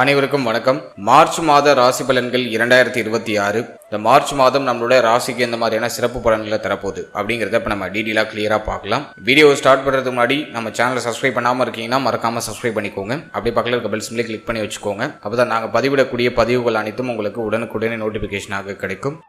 அனைவருக்கும் வணக்கம். மார்ச் மாத ராசி பலன்கள் 2026. இந்த மார்ச் மாதம் நம்மளோட ராசிக்கு எந்த மாதிரியான சிறப்பு பலன்களை தரப்போகுது அப்படிங்கிறத இப்போ நம்ம டீட்டெயிலாக கிளியராக பார்க்கலாம். வீடியோ ஸ்டார்ட் பண்ணுறதுக்கு முன்னாடி நம்ம சேனலை சப்ஸ்கிரைப் பண்ணாமல் இருக்கீங்கன்னா மறக்காமல் சப்ஸ்கிரைப் பண்ணிக்கோங்க. அப்படி பக்கத்தில் இருக்க பெல் சிம்லே கிளிக் பண்ணி வச்சுக்கோங்க. அப்போ தான் நாங்கள் பதிவிடக்கூடிய பதிவுகள் அனைத்தும் உங்களுக்கு உடனுக்குடனே நோட்டிஃபிகேஷனாக கிடைக்கும்.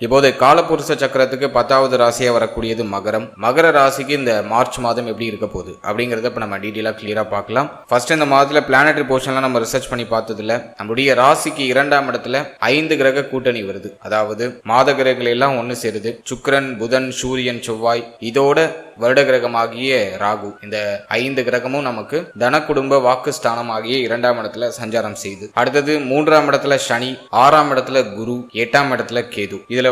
இப்போது காலபுருஷ சக்கரத்துக்கு 10வது ராசியாக வரக்கூடியது மகரம். மகர ராசிக்கு இந்த மார்ச் மாதம் எப்படி இருக்க போகுது அப்படிங்கிறத இப்போ நம்ம டீட்டெயிலாக கிளியராக பார்க்கலாம். ஃபர்ஸ்ட் இந்த மாதத்தில் பிளானட்டரி போர்ஷன்லாம் நம்ம ரிசர்ச் பண்ணி பார்த்ததுல நம்முடைய ராசிக்கு 2ஆம் இடத்துல 5 கிரக கூட்டணி வருது. அதாவது மாத கிரகங்கள் எல்லாம் ஒன்று சேருது. சுக்கிரன், புதன், சூரியன், செவ்வாய், இதோட வருட கிரகமாகிய ராகு, இந்த 5 கிரகமும் நமக்கு தன குடும்ப வாக்கு ஸ்தானம் ஆகிய 2ஆம் இடத்துல சஞ்சாரம் செய்யுது. அடுத்தது 3ஆம் இடத்துல சனி, 6ஆம் இடத்துல குரு, 8ஆம் இடத்துல கேது. இதுல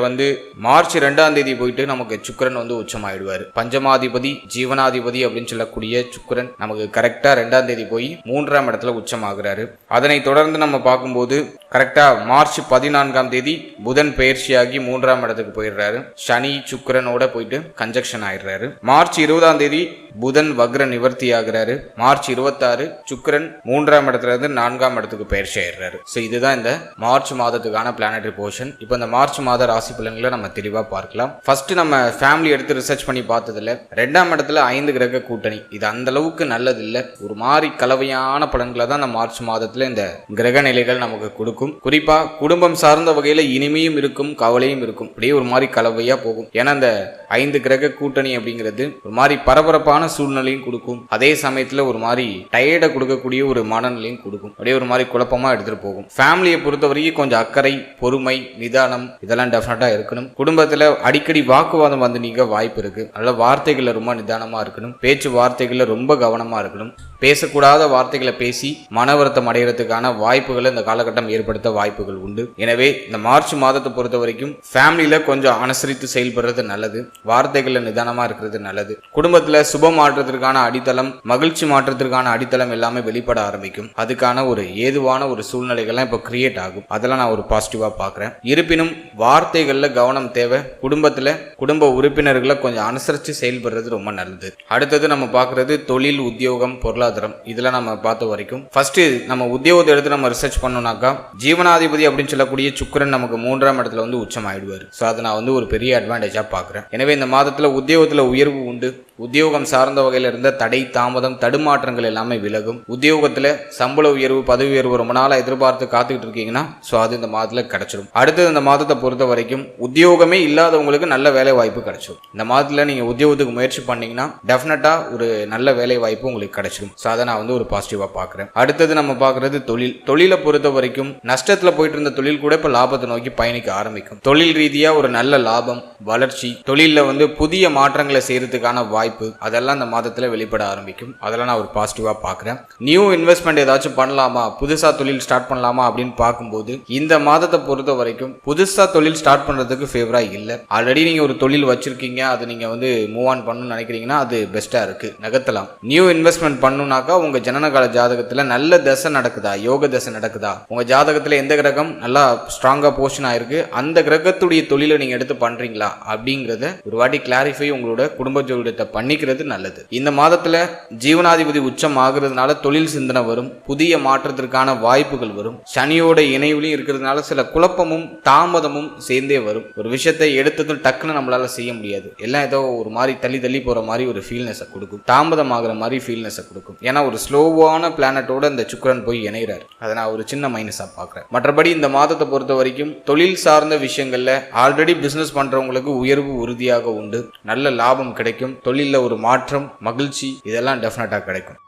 மார்ச் 2ஆம் தேதி போயிட்டு நமக்கு சுக்கிரன் உச்சமாயிடுவாரு. பஞ்சமாதிபதி, ஜீவனாதிபதி அப்படின்னு சொல்லக்கூடிய சுக்கிரன் நமக்கு கரெக்டா 2ஆம் தேதி போய் 3ஆம் இடத்துல உச்சமாகிறாரு. அதனை தொடர்ந்து நம்ம பார்க்கும்போது கரெக்டா மார்ச் 14ஆம் தேதி புதன் பெயர்ச்சியாகி 3ஆம் இடத்துக்கு போயிடுறாரு. சனி சுக்கிரனோட போயிட்டு கன்ஜக்ஷன் ஆயிடுறாரு. மார்ச் 20ஆம் தேதி புதன் வக்ர நிவர்த்தி ஆகிறாரு. மார்ச் 26 சுக்கிரன் 3ஆம் இடத்துல இருந்து 4ஆம் இடத்துக்கு பெயர்ச்சி ஆயிடுறாரு. ஸோ இதுதான் இந்த மார்ச் மாதத்துக்கான பிளானட்டரி போர்ஷன். இப்போ இந்த மார்ச் மாத ராசி பலன்களை நம்ம தெளிவா பார்க்கலாம். ஃபர்ஸ்ட் நம்ம ஃபேமிலி எடுத்து ரிசர்ச் பண்ணி பார்த்ததுல 2ஆம் இடத்துல 5 கிரக கூட்டணி, இது அந்த அளவுக்கு நல்லது இல்லை. ஒரு மாதிரி கலவையான பலன்களை தான் இந்த மார்ச் மாதத்துல இந்த கிரக நிலைகள் நமக்கு கொடுக்கும். குறிப்பா குடும்பம் சார்ந்த வகையில இனிமையும் இருக்கும், கவலையும் இருக்கும். அப்படியே ஒரு மாதிரி கலவையா போகும். ஏன்னா இந்த 5 கிரக கூட்டணி அப்படிங்கிறது ஒரு மாதிரி பரபரப்பான சூழ்நிலையும் கொடுக்கும். அதே சமயத்துல ஒரு மாதிரி டயர்டை கொடுக்கக்கூடிய ஒரு மனநிலையும் கொடுக்கும். அப்படியே ஒரு மாதிரி குழப்பமா எடுத்துட்டு போகும். ஃபேமிலியை பொறுத்தவரைக்கும் கொஞ்சம் அக்கறை, பொறுமை, நிதானம் இதெல்லாம் டெஃபினட்டா இருக்கணும். குடும்பத்துல அடிக்கடி வாக்குவாதம் வந்து நீங்க வாய்ப்பு இருக்கு. நல்ல வார்த்தைகள்ல ரொம்ப நிதானமா இருக்கணும். பேச்சு வார்த்தைகள்ல ரொம்ப கவனமா இருக்கணும். பேசக்கூடாத வார்த்தைகளை பேசி மன வருத்தம் அடைகிறதுக்கான வாய்ப்புகளை இந்த காலகட்டம் ஏற்படுத்த வாய்ப்புகள் உண்டு. எனவே இந்த மார்ச் மாதத்தை பொறுத்த வரைக்கும் ஃபேமிலியில கொஞ்சம் அனுசரித்து செயல்படுறது நல்லது. வார்த்தைகள்ல நிதானமா இருக்கிறது நல்லது. குடும்பத்துல சுப மாற்றத்திற்கான அடித்தளம், மகிழ்ச்சி மாற்றத்திற்கான அடித்தளம் எல்லாமே வெளிப்பட ஆரம்பிக்கும். அதுக்கான ஒரு ஏதுவான ஒரு சூழ்நிலைகள்லாம் இப்போ கிரியேட் ஆகும். அதெல்லாம் நான் ஒரு பாசிட்டிவா பாக்குறேன். இருப்பினும் வார்த்தைகள்ல கவனம் தேவை. குடும்பத்துல குடும்ப உறுப்பினர்களை கொஞ்சம் அனுசரித்து செயல்படுறது ரொம்ப நல்லது. அடுத்தது நம்ம பார்க்கறது தொழில், உத்தியோகம், பொருளாதாரம். இதுல நம்ம பார்த்த வரைக்கும் ஃபர்ஸ்ட் நம்ம உத்தியோகத்தை எடுத்து நம்ம ரிசர்ச் பண்ணோம்னாக்கா ஜீவனாதிபதி அப்படின்னு சொல்லக்கூடிய சுக்கிரன் நமக்கு 3ஆம் இடத்துல உச்சமாயிடுவார். ஸோ அதை நான் ஒரு பெரிய அட்வான்டேஜா பார்க்குறேன். எனவே இந்த மாதத்துல உத்தியோகத்துல உயர்வு உண்டு. உத்தியோகம் சார்ந்த வகையில் இருந்த தடை, தாமதம், தடுமாற்றங்கள் எல்லாமே விலகும். உத்தியோகத்துல சம்பள உயர்வு, பதவி உயர்வு ரொம்ப நாளா எதிர்பார்த்து காத்துக்கிட்டு இருக்கீங்கன்னா ஸோ அது இந்த மாதத்துல கிடைச்சிடும். அடுத்தது இந்த மாதத்தை பொறுத்த வரைக்கும் உத்தியோகமே இல்லாதவங்களுக்கு நல்ல வேலை வாய்ப்பு கிடைச்சிடும். இந்த மாதத்துல நீங்க உத்தியோகத்துக்கு முயற்சி பண்ணீங்கன்னா டெஃபினட்டா ஒரு நல்ல வேலை வாய்ப்பு உங்களுக்கு கிடைச்சிடும். ஸோ அதை நான் ஒரு பாசிட்டிவா பார்க்குறேன். அடுத்தது நம்ம பார்க்கறது தொழில். தொழிலை பொறுத்த வரைக்கும் நஷ்டத்துல போயிட்டு இருந்த தொழில் கூட இப்ப லாபத்தை நோக்கி பயணிக்க ஆரம்பிக்கும். தொழில் ரீதியா ஒரு நல்ல லாபம், வளர்ச்சி, தொழில புதிய மாற்றங்களை செய்யறதுக்கான வாய்ப்பு அதெல்லாம் இந்த மாதத்துல வெளிப்பட ஆரம்பிக்கும். அதெல்லாம் நான் ஒரு பாசிட்டிவா பார்க்குறேன். நியூ இன்வெஸ்ட்மெண்ட் ஏதாச்சும் பண்ணலாமா, புதுசா தொழில் ஸ்டார்ட் பண்ணலாமா அப்படின்னு பார்க்கும்போது இந்த மாதத்தை பொறுத்த வரைக்கும் புதுசா தொழில் ஸ்டார்ட் பண்றதுக்கு ஃபேவரா இல்லை. ஆல்ரெடி நீங்க ஒரு தொழில் வச்சிருக்கீங்க, அது நீங்க மூவ் ஆன் பண்ணணும்னு நினைக்கிறீங்கன்னா அது பெஸ்டா இருக்கு, நகர்த்தலாம். நியூ இன்வெஸ்ட்மெண்ட் பண்ணணும்னாக்கா உங்க ஜனனகால ஜாதகத்துல நல்ல தசை நடக்குதா, யோக தசை நடக்குதா, உங்க ஜாதகத்துல எந்த கிரகம் நல்லா ஸ்ட்ராங்கா போர்ஷன் ஆயிருக்கு, அந்த கிரகத்துடைய தொழிலை நீங்க எடுத்து பண்றீங்களா அப்படிங்கறத ஒரு வாட்டி கிளாரிஃபை உங்களோட குடும்ப ஜோதிடத்தை பண்ணிக்கிறது நல்லது. இந்த மாதத்துல ஜீவனாதிபதி உச்சம் ஆகுறதுனால தொழில் சிந்தனை வரும், புதிய மாற்றத்திற்கான வாய்ப்புகள் வரும். சனியோட இணைவுலையும் இருக்கிறதுனால சில குழப்பமும் தாமதமும் சேர்ந்தே வரும். ஒரு விஷயத்தை எடுத்ததும் டக்குன்னு நம்மளால செய்ய முடியாது. எல்லாம் ஏதோ ஒரு மாதிரி தள்ளி தள்ளி போற மாதிரி ஒரு ஃபீல்னஸை கொடுக்கும், தாமதம் ஆகிற மாதிரி ஃபீல்னஸை கொடுக்கும். ஏன்னா ஒரு ஸ்லோவான பிளானட்டோட இந்த சுக்கிரன் போய் இணைகிறார். அதை நான் ஒரு சின்ன மைனஸா பார்க்குறேன். மற்றபடி இந்த மாதத்தை பொறுத்த வரைக்கும் தொழில் சார்ந்த விஷயங்கள்ல ஆல்ரெடி பிசினஸ் பண்றவங்களுக்கு உயர்வு உறுதியாக உண்டு. நல்ல லாபம் கிடைக்கும். தொழில ஒரு மாற்றம், மகிழ்ச்சி இதெல்லாம் டெஃபினட்டா கிடைக்கும்.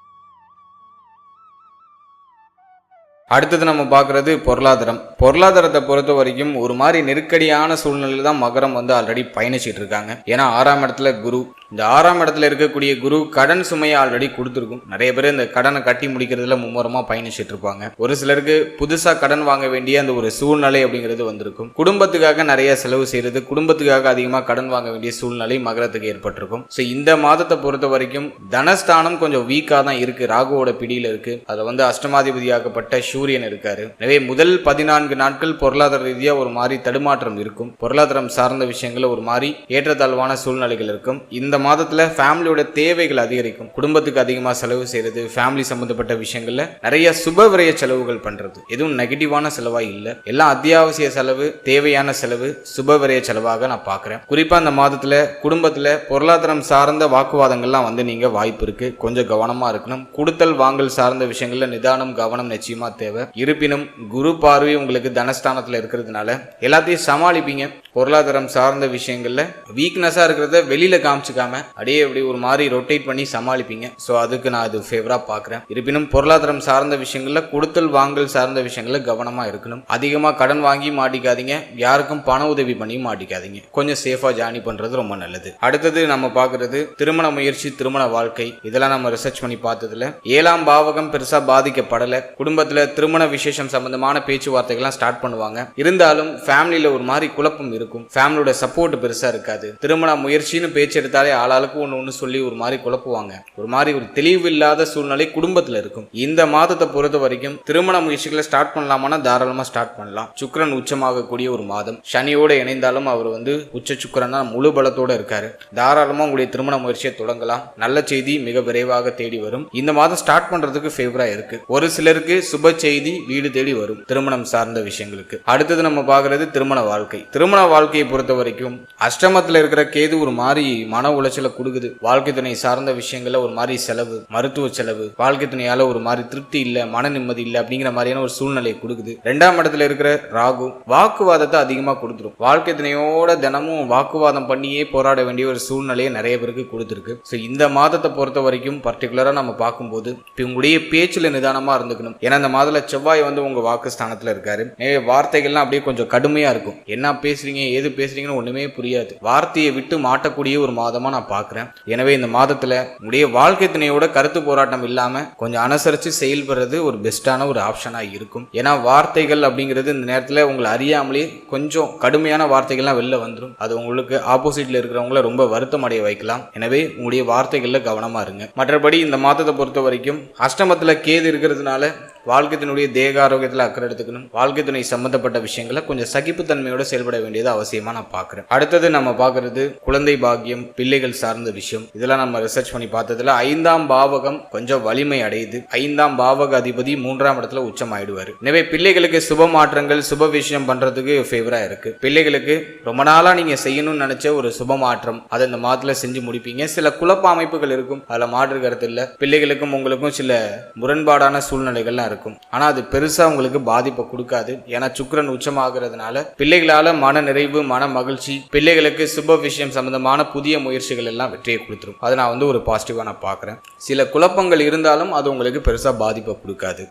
அடுத்தது நம்ம பார்க்கறது பொருளாதாரம். பொருளாதாரத்தை பொறுத்த வரைக்கும் ஒரு மாதிரி நெருக்கடியான சூழ்நிலையில் தான் மகரம் ஆல்ரெடி பயணிச்சிட்டு இருக்காங்க. ஏன்னா 6ஆம் இடத்துல குரு, இந்த 6ஆம் இடத்துல இருக்கக்கூடிய குரு கடன் சுமையை ஆல்ரெடி கொடுத்துருக்கும். நிறைய பேர் இந்த கடனை கட்டி முடிக்கிறதுல மும்முரமா பயணிச்சுட்டு இருப்பாங்க. ஒரு சிலருக்கு புதுசா கடன் வாங்க வேண்டிய அந்த ஒரு சூழ்நிலை அப்படிங்கிறது வந்திருக்கும். குடும்பத்துக்காக நிறைய செலவு செய்யறது, குடும்பத்துக்காக அதிகமாக கடன் வாங்க வேண்டிய சூழ்நிலை மகரத்துக்கு ஏற்பட்டிருக்கும். ஸோ இந்த மாதத்தை பொறுத்த வரைக்கும் தனஸ்தானம் கொஞ்சம் வீக்கா தான் இருக்கு, ராகுவோட பிடியில இருக்கு. அதை அஷ்டமாதிபதியாகப்பட்ட சூரியன் இருக்காரு. எனவே முதல் 14 நாட்கள் பொருளாதார ரீதியா ஒரு மாதிரி தடுமாற்றம் இருக்கும். பொருளாதாரம் சார்ந்த விஷயங்கள்ல ஒரு மாதிரி ஏற்றத்தாழ்வான சூழ்நிலைகள் இருக்கும். இந்த மாதத்துல ஃபேமிலியோட தேவைகள் அதிகரிக்கும். குடும்பத்துக்கு அதிகமா செலவு செய்யறது, ஃபேமிலி சம்பந்தப்பட்ட விஷயங்கள்ல நிறைய சுப விரய செலவுகள் பண்றது, எதுவும் நெகட்டிவான செலவா இல்ல, எல்லாம் அத்தியாவசிய செலவு, தேவையான செலவு, சுப விரய செலவாக நான் பாக்குறேன். குறிப்பா இந்த மாதத்துல குடும்பத்துல பொருளாதாரம் சார்ந்த வாக்குவாதங்கள்லாம் நீங்க வாய்ப்பு இருக்கு. கொஞ்சம் கவனமா இருக்கணும். கொடுத்தல் வாங்கல் சார்ந்த விஷயங்கள்ல நிதானம், கவனம் நிச்சயமா தேவை. இருப்பினும் குரு பார்வை உங்களுக்கு தனஸ்தானத்துல இருக்கிறதுனால எல்லாத்தையும் சமாளிப்பீங்க. பொருளாதாரம் சார்ந்த விஷயங்கள்ல வீக்னஸா இருக்கிறத வெளியில காமிச்சுக்காம அப்படியே அப்படி ஒரு மாதிரி ரொட்டேட் பண்ணி சமாளிப்பீங்க. ஸோ அதுக்கு நான் அது ஃபேவரா பாக்குறேன். இருப்பினும் பொருளாதாரம் சார்ந்த விஷயங்கள்ல கொடுத்தல் வாங்கல் சார்ந்த விஷயங்கள்ல கவனமா இருக்கணும். அதிகமா கடன் வாங்கி மாட்டிக்காதீங்க. யாருக்கும் பண உதவி பண்ணி மாட்டிக்காதீங்க. கொஞ்சம் சேஃபா ஜார்னி பண்றது ரொம்ப நல்லது. அடுத்தது நம்ம பாக்குறது திருமண முயற்சி, திருமண வாழ்க்கை. இதெல்லாம் நம்ம ரிசர்ச் பண்ணி பார்த்ததுல 7ஆம் பாவகம் பெருசா பாதிக்கப்படல. குடும்பத்துல திருமண விசேஷம் சம்பந்தமான பேச்சுவார்த்தைகள்லாம் ஸ்டார்ட் பண்ணுவாங்க. இருந்தாலும் ஃபேமிலியில ஒரு மாதிரி குழப்பம் இருக்கும். ஃபேமிலியோட சப்போர்ட் பெருசா இருக்காது. திருமண முயற்சின்னு பேச்சு எடுத்தாலே ஆளாளுக்கு ஒன்னு சொல்லி ஒரு மாதிரி குழப்புவாங்க. ஒரு மாதிரி ஒரு தெளிவு இல்லாத சூழ்நிலை குடும்பத்துல இருக்கும். இந்த மாதத்தை பொறுத்த வரைக்கும் திருமண முயற்சிகளை ஸ்டார்ட் பண்ணலாமா? தாராளமா ஸ்டார்ட் பண்ணலாம். சுக்கிரன் உச்சமாக கூடிய ஒரு மாதம். சனியோட இணைந்தாலும் அவர் உச்ச சுக்கிரனா முழு பலத்தோட இருக்காரு. தாராளமா உங்களுடைய திருமண முயற்சியை தொடங்கலாம். நல்ல செய்தி மிக விரைவாக தேடி வரும். இந்த மாதம் ஸ்டார்ட் பண்றதுக்கு ஃபேவரா இருக்கு. ஒரு சிலருக்கு சுப செய்தி வீடு தேடி வரும் திருமணம் சார்ந்த விஷயங்களுக்கு. அடுத்தது நம்ம பாக்குறது திருமண வாழ்க்கை. திருமண வாழ்க்கையை பொறுத்த வரைக்கும் அஷ்டமத்துல இருக்கிற கேது ஒரு மாதிரி மன உளைச்சலை கொடுக்குது. வாழ்க்கை துணை சார்ந்த விஷயங்கள்ல ஒரு மாதிரி செலவு, மருத்துவ செலவு, வாழ்க்கை துணையால ஒரு மாதிரி திருப்தி இல்ல, மன நிம்மதி இல்ல அப்படிங்கிற மாதிரியான ஒரு சூழ்நிலையை கொடுக்குது. 2ஆம் இடத்துல இருக்கிற ராகு வாக்குவாதத்தை அதிகமா கொடுத்துரும். வாழ்க்கை துணையோட தினமும் வாக்குவாதம் பண்ணியே போராட வேண்டிய ஒரு சூழ்நிலையை நிறைய பேருக்கு கொடுத்துருக்கு. ஸோ இந்த மாதத்தை பொறுத்த வரைக்கும் பர்டிகுலரா நம்ம பார்க்கும்போது உங்களுடைய பேச்சுல நிதானமா இருந்துக்கணும். ஏன்னா இந்த மாதத்துல செவ்வாய் உங்க வாக்கு ஸ்தானத்துல இருக்காரு. வார்த்தைகள்லாம் அப்படியே கொஞ்சம் கடுமையா இருக்கும். என்ன பேசுறீங்க, ஏது பேசுறீங்கன்னு ஒண்ணுமே புரியாது. வார்த்தையை விட்டு மாட்டக்கூடிய ஒரு மாதமா நான் பாக்குறேன். எனவே இந்த மாதத்துல உங்களுடைய வாழ்க்கை துணையோட கருத்து போராட்டம் இல்லாம கொஞ்சம் அனுசரிச்சு செயல்படுறது ஒரு பெஸ்டான ஒரு ஆப்ஷனா இருக்கும். ஏன்னா வார்த்தைகள் அப்படிங்கிறது இந்த நேரத்துல உங்களை அறியாமலே கொஞ்சம் கடுமையான வார்த்தைகள்லாம் வெளில வந்துடும். அது உங்களுக்கு ஆப்போசிட்ல இருக்கிறவங்கள ரொம்ப வருத்தம் அடைய வைக்கலாம். எனவே உங்களுடைய வார்த்தைகள்ல கவனமா இருங்க. மற்றபடி இந்த மாதத்தை பொறுத்த வரைக்கும் அஷ்டமத்துல கேது இருக்கிறதுனால வாழ்க்கை துணையுடைய தேக ஆரோக்கியத்தில் அக்கறை எடுத்துக்கணும். வாழ்க்கை துணை சம்பந்தப்பட்ட விஷயங்களை கொஞ்சம் சகிப்புத்தன்மையோட செயல்பட வேண்டியது அவசியமா நான் பாக்குறேன். அடுத்தது நம்ம பாக்குறது குழந்தை பாக்கியம், பிள்ளைகள் சார்ந்த விஷயம். இதெல்லாம் நம்ம ரிசர்ச் பண்ணி பார்த்ததுல 5ஆம் பாவகம் கொஞ்சம் வலிமை அடையுது. 5ஆம் பாவக அதிபதி 3ஆம் இடத்துல உச்சம் ஆயிடுவாரு. எனவே பிள்ளைகளுக்கு சுப மாற்றங்கள், சுப விஷயம் பண்றதுக்கு ஃபேவரா இருக்கு. பிள்ளைகளுக்கு ரொம்ப நாளா நீங்க செய்யணும்னு நினைச்ச ஒரு சுப மாற்றம் அதை இந்த மாதத்துல செஞ்சு முடிப்பீங்க. சில குழப்ப அமைப்புகள் இருக்கும், அதுல மாற்று கருத்து இல்ல. பிள்ளைகளுக்கும் உங்களுக்கும் சில முரண்பாடான சூழ்நிலைகள்லாம் இருக்கும். ஆனா அது பெருசா உங்களுக்கு பாதிப்பை கொடுக்காது. ஏன்னா சுக்கிரன் உச்சமாகிறதுனால பிள்ளைகளால மன நிறைவு, மன மகிழ்ச்சி, பிள்ளைகளுக்கு சுப விஷயம் சம்பந்தமான புதிய முயற்சிகள் எல்லாம் வெற்றியை கொடுத்துரும். அதை நான் ஒரு பாசிட்டிவா நான் பாக்குறேன். சில குழப்பங்கள் இருந்தாலும் அது உங்களுக்கு பெருசா பாதிப்பை கொடுக்காது.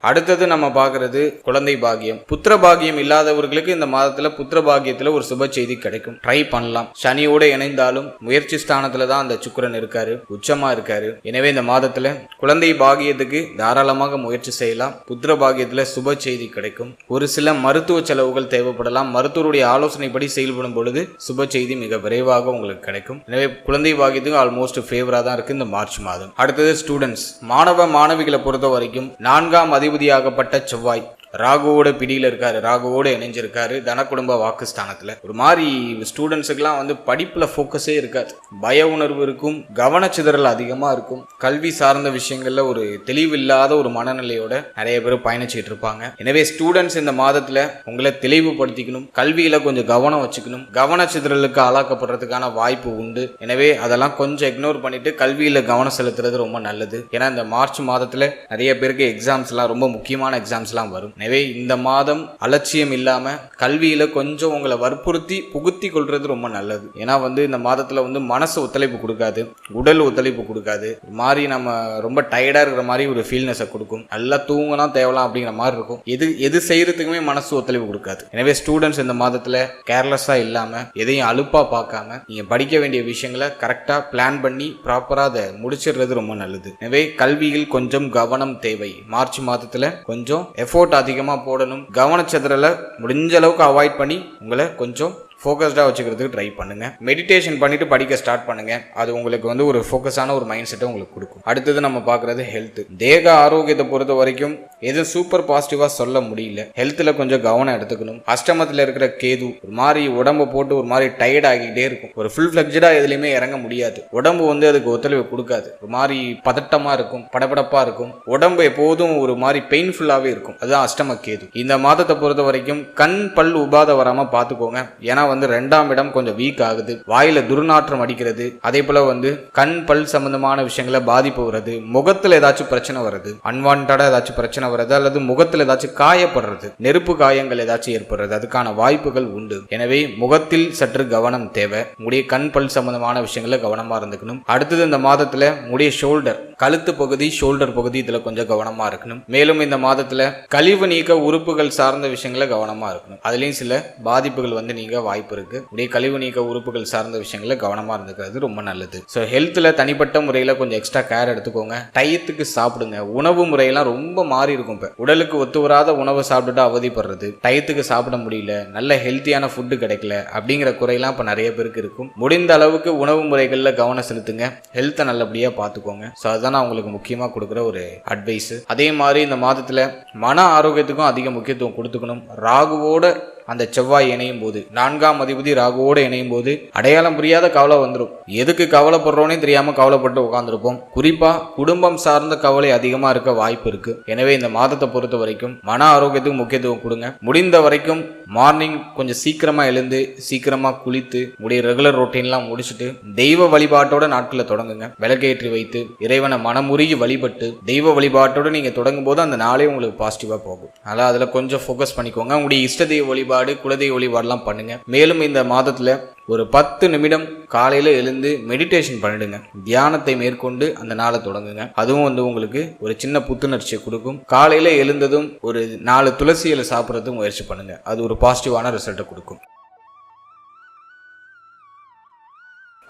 அடுத்தது நம்ம பாக்குறது குழந்தை பாகியம். புத்திர பாகியம் இல்லாதவர்களுக்கு இந்த மாதத்துல புத்திர பாகியத்துல ஒரு சுப செய்தி கிடைக்கும். ட்ரை பண்ணலாம். சனியோட இணைந்தாலும் முயற்சி ஸ்தானத்துல தான் அந்த சுக்கிரன் இருக்காரு, உச்சமா இருக்காரு. எனவே இந்த மாதத்துல குழந்தை பாகியத்துக்கு தாராளமாக முயற்சி செய்யலாம். புத்திர பாகியத்துல சுப செய்தி கிடைக்கும். ஒரு சில மருத்துவ செலவுகள் தேவைப்படலாம். மருத்துவருடைய ஆலோசனைப்படி செயல்படும் பொழுது சுப செய்தி மிக விரைவாக உங்களுக்கு கிடைக்கும். எனவே குழந்தை பாகியத்துக்கு ஆல்மோஸ்ட் ஃபேவரா தான் இருக்கு இந்த மார்ச் மாதம். அடுத்தது ஸ்டூடெண்ட்ஸ், மாணவ மாணவிகளை பொறுத்த வரைக்கும் 4ஆம் அதிபதியாகப்பட்ட செவ்வாய் ராகுவோட பிடியில இருக்காரு, ராகுவோட இணைஞ்சிருக்காரு தன குடும்ப வாக்குஸ்தானத்துல. ஒரு மாதிரி ஸ்டூடெண்ட்ஸுக்கெல்லாம் படிப்புல போக்கஸே இருக்காது. பய உணர்வு இருக்கும், கவனச்சிதறல் அதிகமா இருக்கும். கல்வி சார்ந்த விஷயங்கள்ல ஒரு தெளிவில்லாத ஒரு மனநிலையோட நிறைய பேர் பயணிச்சுட்டு இருப்பாங்க. எனவே ஸ்டூடெண்ட்ஸ் இந்த மாதத்துல உங்களை தெளிவுபடுத்திக்கணும். கல்வியில கொஞ்சம் கவனம் வச்சுக்கணும். கவனச்சிதறலுக்கு ஆளாக்கப்படுறதுக்கான வாய்ப்பு உண்டு. எனவே அதெல்லாம் கொஞ்சம் இக்னோர் பண்ணிட்டு கல்வியில கவனம் செலுத்துறது ரொம்ப நல்லது. ஏன்னா இந்த மார்ச் மாதத்துல நிறைய பேருக்கு எக்ஸாம்ஸ் எல்லாம் ரொம்ப முக்கியமான எக்ஸாம்ஸ் எல்லாம் வரும். எனவே இந்த மாதம் அலட்சியம் இல்லாம கல்வியில கொஞ்சம் உங்களை வற்புறுத்தி புகுத்தி கொள்றது ரொம்ப நல்லது. ஏன்னா இந்த மாதத்துல மனசு ஒத்துழைப்பு கொடுக்காது, உடல் ஒத்துழைப்பு கொடுக்காது. ஒரு மாதிரி நம்ம ரொம்ப டயர்டா இருக்கிற மாதிரி ஒரு ஃபீல்னஸை கொடுக்கும். நல்லா தூங்கினா தேவலாம் அப்படிங்கிற மாதிரி இருக்கும். எது செய்யறதுக்குமே மனசு ஒத்துழைப்பு கொடுக்காது. எனவே ஸ்டூடெண்ட்ஸ் இந்த மாதத்துல கேர்லெஸ்ஸா இல்லாம எதையும் அலுப்பா பார்க்காம நீங்க படிக்க வேண்டிய விஷயங்களை கரெக்டா பிளான் பண்ணி ப்ராப்பரா அதை முடிச்சிடுறது ரொம்ப நல்லது. எனவே கல்வியில் கொஞ்சம் கவனம் தேவை. மார்ச் மாதத்துல கொஞ்சம் எஃபோர்ட் அதிகமா போடணும். கவனச்சிதறலை முடிஞ்ச அளவுக்கு அவாய்ட் பண்ணி உங்களை கொஞ்சம் ஃபோக்கஸ்டாக வச்சுக்கிறதுக்கு ட்ரை பண்ணுங்க. மெடிடேஷன் பண்ணிட்டு படிக்க ஸ்டார்ட் பண்ணுங்க. அது உங்களுக்கு வந்து ஒரு ஃபோக்கஸான ஒரு மைண்ட் செட்டை உங்களுக்கு கொடுக்கும். அடுத்தது நம்ம பார்க்குறது ஹெல்த். தேக ஆரோக்கியத்தை பொறுத்த வரைக்கும் எதுவும் சூப்பர் பாசிட்டிவாக சொல்ல முடியல. ஹெல்த்தில் கொஞ்சம் கவனம் எடுத்துக்கணும். அஷ்டமத்தில் இருக்கிற கேது ஒரு மாதிரி உடம்பு போட்டு ஒரு மாதிரி டயர்ட் ஆகிக்கிட்டே இருக்கும். ஒரு ஃபுல் ஃபிளெக்ஜடாக எதுலையுமே இறங்க முடியாது. உடம்பு வந்து அதுக்கு ஒத்துழைப்பு கொடுக்காது. ஒரு மாதிரி பதட்டமாக இருக்கும், படபடப்பாக இருக்கும். உடம்பு எப்போதும் ஒரு மாதிரி பெயின்ஃபுல்லாகவே இருக்கும். அதுதான் அஷ்டம கேது. இந்த மாதத்தை பொறுத்த வரைக்கும் கண் பல் உபாதை வராமல் பார்த்துக்கோங்க. ஏன்னா வந்து 2ஆம் இடம் கொஞ்சம் வீக் ஆகுது. வாயில துர்நாற்றம் அடிக்கிறது. அதே போல வந்து கண் பல் சம்பந்தமான விஷயங்கள பாதிப்பு வருது. முகத்துல ஏதாச்சும் பிரச்சனை வருது, அன்வான்டா ஏதாச்சும் பிரச்சனை வருது, அல்லது முகத்துல ஏதாச்சும் காயப்படுறது, நெருப்பு காயங்கள் ஏதாச்சும் ஏற்படுறது, அதுக்கான வாய்ப்புகள் உண்டு. எனவே முகத்தில் சற்று கவனம் தேவை. உடைய கண் பல் சம்பந்தமான விஷயங்கள கவனமா இருந்துக்கணும். அடுத்தது இந்த மாதத்துல உடைய ஷோல்டர், கழுத்து பகுதி, ஷோல்டர் பகுதி இதுல கொஞ்சம் கவனமா இருக்கணும். மேலும் இந்த மாதத்துல கழிவு நீக்க உறுப்புகள் சார்ந்த விஷயங்கள கவனமா இருக்கணும். அதுலயும் சில பாதிப்புகள் வந்து நீங்க வாய்ப்பு இருக்கு. உடைய கழிவு நீக்க உறுப்புகள் சார்ந்த விஷயங்கள கவனமா இருந்துக்கிறது ரொம்ப நல்லது. ஸோ ஹெல்த்ல தனிப்பட்ட முறையில் கொஞ்சம் எக்ஸ்ட்ரா கேர் எடுத்துக்கோங்க. டயத்துக்கு சாப்பிடுங்க. உணவு முறையெல்லாம் ரொம்ப மாறி இருக்கும். இப்போ உடலுக்கு ஒத்து வராத உணவை சாப்பிட்டுட்டு அவதிப்படுறது, டயத்துக்கு சாப்பிட முடியல, நல்ல ஹெல்த்தியான ஃபுட்டு கிடைக்கல அப்படிங்கிற குறையெல்லாம் இப்போ நிறைய பேருக்கு இருக்கும். முடிந்த அளவுக்கு உணவு முறைகளில் கவனம் செலுத்துங்க. ஹெல்த்தை நல்லபடியாக பார்த்துக்கோங்க. ஸோ அதுதான் நான் உங்களுக்கு முக்கியமாக கொடுக்குற ஒரு அட்வைஸ். அதே மாதிரி இந்த மாதத்தில் மன ஆரோக்கியத்துக்கும் அதிக முக்கியத்துவம் கொடுத்துக்கணும். ராகுவோட அந்த செவ்வாய் இணையும் போது, 4ஆம் அதிபதி ராகுவோடு இணையும் போது அடையாளம் புரியாத கவலை வந்துடும். எதுக்கு கவலைப்படுறோன்னே தெரியாம கவலைப்பட்டு உட்காந்துருப்போம். குறிப்பா குடும்பம் சார்ந்த கவலை அதிகமா இருக்க வாய்ப்பு இருக்கு. எனவே இந்த மாதத்தை பொறுத்த வரைக்கும் மன ஆரோக்கியத்துக்கு முக்கியத்துவம் கொடுங்க. முடிந்த வரைக்கும் மார்னிங் கொஞ்சம் சீக்கிரமா எழுந்து சீக்கிரமா குளித்து உடைய ரெகுலர் ரொட்டீன்லாம் முடிச்சுட்டு தெய்வ வழிபாட்டோட நாட்களை தொடங்குங்க. விளக்கேற்றி வைத்து இறைவனை மனமுருகி வழிபட்டு தெய்வ வழிபாட்டோட நீங்க தொடங்கும் போது அந்த நாளே உங்களுக்கு பாசிட்டிவா போகும். அதனால அதுல கொஞ்சம் ஃபோக்கஸ் பண்ணிக்கோங்க. உங்களுடைய இஷ்ட தெய்வ வழிபாடு, குலதெய்வ வழிபாடுலாம் பண்ணுங்க. மேலும் இந்த மாதத்துல ஒரு 10 நிமிடம் காலையில எழுந்து மெடிடேஷன் பண்ணிடுங்க. தியானத்தை மேற்கொண்டு அந்த நாளை தொடங்குங்க. அதுவும் வந்து உங்களுக்கு ஒரு சின்ன புத்துணர்ச்சியை கொடுக்கும். காலையில எழுந்ததும் ஒரு 4 துளசி இலை சாப்பிட்றதுக்கு முயற்சி பண்ணுங்க. அது ஒரு பாசிட்டிவான ரிசல்ட்டை கொடுக்கும்.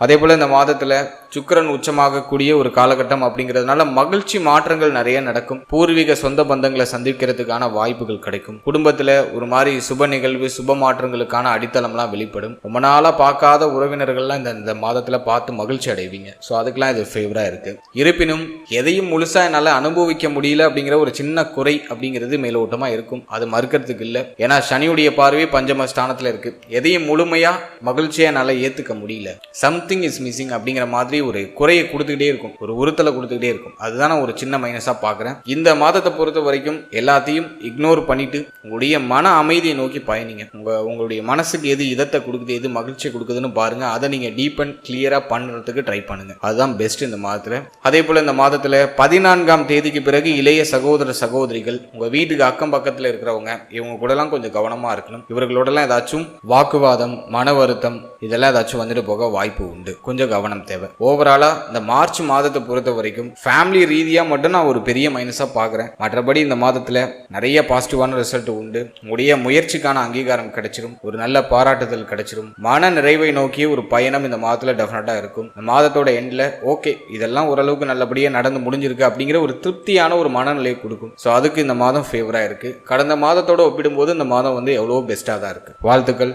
அதே போல் இந்த மாதத்தில் சுக்கிரன் உச்சமாகக்கூடிய ஒரு காலகட்டம் அப்படிங்கிறதுனால மகிழ்ச்சி மாற்றங்கள் நிறைய நடக்கும். பூர்வீக சொந்த பந்தங்களை சந்திக்கிறதுக்கான வாய்ப்புகள் கிடைக்கும். குடும்பத்தில் ஒரு மாதிரி சுப நிகழ்வு, சுப மாற்றங்களுக்கான அடித்தளம்லாம் வெளிப்படும். ரொம்ப நாளாக பார்க்காத உறவினர்கள்லாம் இந்த மாதத்தில் பார்த்து மகிழ்ச்சி அடைவீங்க. ஸோ அதுக்கெல்லாம் இது ஃபேவராக இருக்குது. இருப்பினும் எதையும் முழுசாக என்னால் அனுபவிக்க முடியல அப்படிங்கிற ஒரு சின்ன குறை அப்படிங்கிறது மேலோட்டமாக இருக்கும். அது மறுக்கிறதுக்கு இல்லை. ஏன்னா சனியுடைய பார்வை பஞ்சம ஸ்தானத்தில் இருக்குது. எதையும் முழுமையாக மகிழ்ச்சியாக என்னால் ஏற்றுக்க முடியல, சம்திங் இஸ் மிஸ்ஸிங் அப்படிங்கிற மாதிரி ஒரு குறையை கொடுத்துக்கிட்டே இருக்கும், ஒரு உறுத்தலை கொடுத்துக்கிட்டே இருக்கும். அதுதான் நான் ஒரு சின்ன மைனஸாக பார்க்குறேன். இந்த மாதத்தை பொறுத்த வரைக்கும் எல்லாத்தையும் இக்னோர் பண்ணிட்டு உங்களுடைய மன அமைதியை நோக்கி பயணிங்க. உங்களுடைய மனசுக்கு எது இதத்தை கொடுக்குது, எது மகிழ்ச்சியை கொடுக்குதுன்னு பாருங்க. அதை நீங்கள் டீப் அண்ட் கிளியராக பண்ணுறதுக்கு ட்ரை பண்ணுங்க. அதுதான் பெஸ்ட் இந்த மாதத்தில். அதே போல் இந்த மாதத்தில் 14ஆம் தேதிக்கு பிறகு இளைய சகோதர சகோதரிகள், உங்கள் வீட்டுக்கு அக்கம் பக்கத்தில் இருக்கிறவங்க, இவங்க கூடலாம் கொஞ்சம் கவனமாக இருக்கணும். இவர்களோடலாம் ஏதாச்சும் வாக்குவாதம், மன வருத்தம் இதெல்லாம் ஏதாச்சும் வந்துட்டு போக வாய்ப்பு உண்டு. கொஞ்சம் கவனம் தேவை. ஓவராலா இந்த மார்ச் மாதத்தை பொறுத்த வரைக்கும் ஃபேமிலி ரீதியா மட்டும் நான் ஒரு பெரிய மைனஸா பார்க்குறேன். மற்றபடி இந்த மாதத்துல நிறைய பாசிட்டிவான ரிசல்ட் உண்டு. உடைய முயற்சிக்கான அங்கீகாரம் கிடைச்சிடும். ஒரு நல்ல பாராட்டுதல் கிடைச்சிடும். மன நிறைவை நோக்கிய ஒரு பயணம் இந்த மாதத்துல டெஃபினட்டா இருக்கும். இந்த மாதத்தோட எண்ட்ல ஓகே இதெல்லாம் ஓரளவுக்கு நல்லபடியா நடந்து முடிஞ்சிருக்கு அப்படிங்கிற ஒரு திருப்தியான ஒரு மனநிலையை கொடுக்கும். ஸோ அதுக்கு இந்த மாதம் ஃபேவரா இருக்கு. கடந்த மாதத்தோட ஒப்பிடும்போது இந்த மாதம் வந்து எவ்வளவோ பெஸ்டா தான் இருக்கு. வாழ்த்துக்கள்.